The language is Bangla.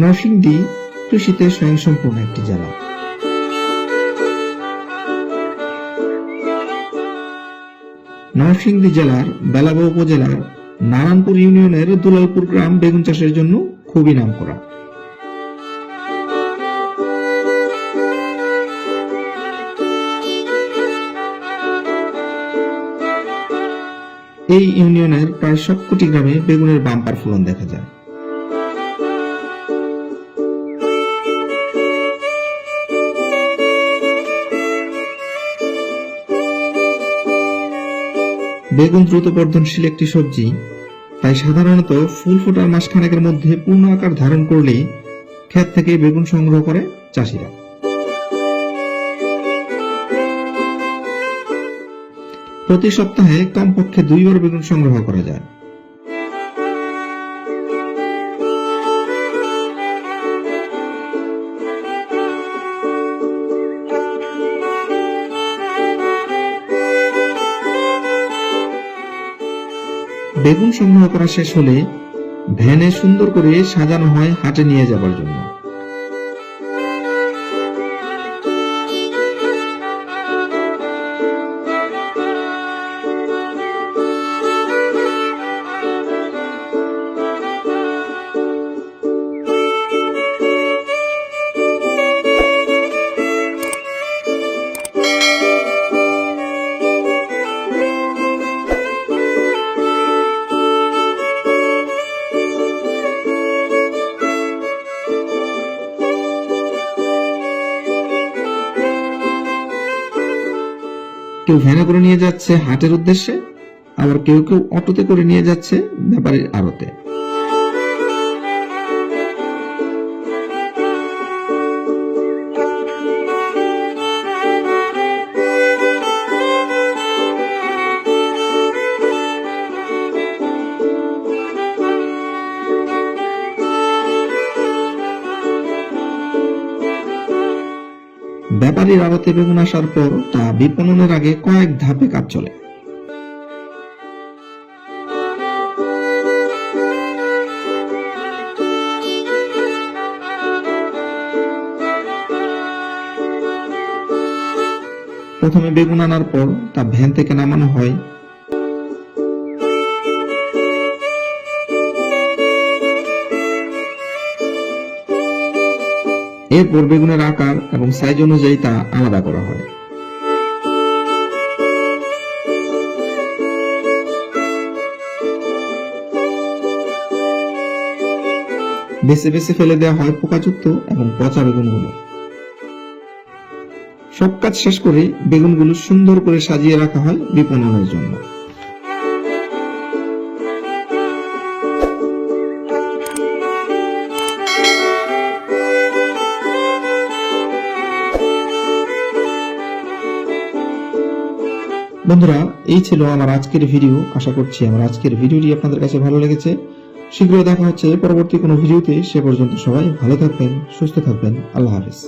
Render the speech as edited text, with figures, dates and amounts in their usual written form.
নরসিংদী কৃষিতে স্বয়ংসম্পূর্ণ একটি জেলা। নরসিংদী জেলার বেলাবো উপজেলার নারায়ণপুর ইউনিয়নের দুলালপুর গ্রাম বেগুন চাষের জন্য খুবই নামকরা। এই ইউনিয়নের প্রায় সবকটি গ্রামে বেগুনের বাম্পার ফলন দেখা যায়। বেগুন দ্রুত বর্ধনশীল একটি সবজি, তাই সাধারণত ফুল ফোটার মাসখানেকের মধ্যে পূর্ণ আকার ধারণ করলেই ক্ষেত থেকে বেগুন সংগ্রহ করে চাষিরা। প্রতি সপ্তাহে কমপক্ষে 2 বার বেগুন সংগ্রহ করা যায়। বেগুন সংগ্রহ করা শেষ হলে ভ্যানে সুন্দর করে সাজানো হয় হাটে নিয়ে যাবার জন্য। কেউ ভ্যানে করে নিয়ে যাচ্ছে হাটের উদ্দেশ্যে, আবার কেউ কেউ অটোতে করে নিয়ে যাচ্ছে ব্যাপারীর আড়তে। ব্যাপারীর আড়তে বেগুন আসার পর তা বিপণনের আগে কয়েক ধাপে কাজ চলে। প্রথমে বেগুন আনার পর তা ভ্যান থেকে নামানো হয়। এরপর বেগুনের আকার এবং সাইজ অনুযায়ী তা আলাদা করা হয়। বেছে বেছে ফেলে দেওয়া হয় পোকাযুক্ত এবং পচা বেগুনগুলো। সব কাজ শেষ করে বেগুনগুলো সুন্দর করে সাজিয়ে রাখা হয় বিপণনের জন্য। বন্ধুরা, এই ছিল আমার আজকের ভিডিও। আশা করছি আমার আজকের ভিডিওটি আপনাদের কাছে ভালো লেগেছে। শীঘ্রই দেখা হচ্ছে পরবর্তী কোনো ভিডিওতে। সে পর্যন্ত সবাই ভালো থাকবেন, সুস্থ থাকবেন। আল্লাহ হাফেজ।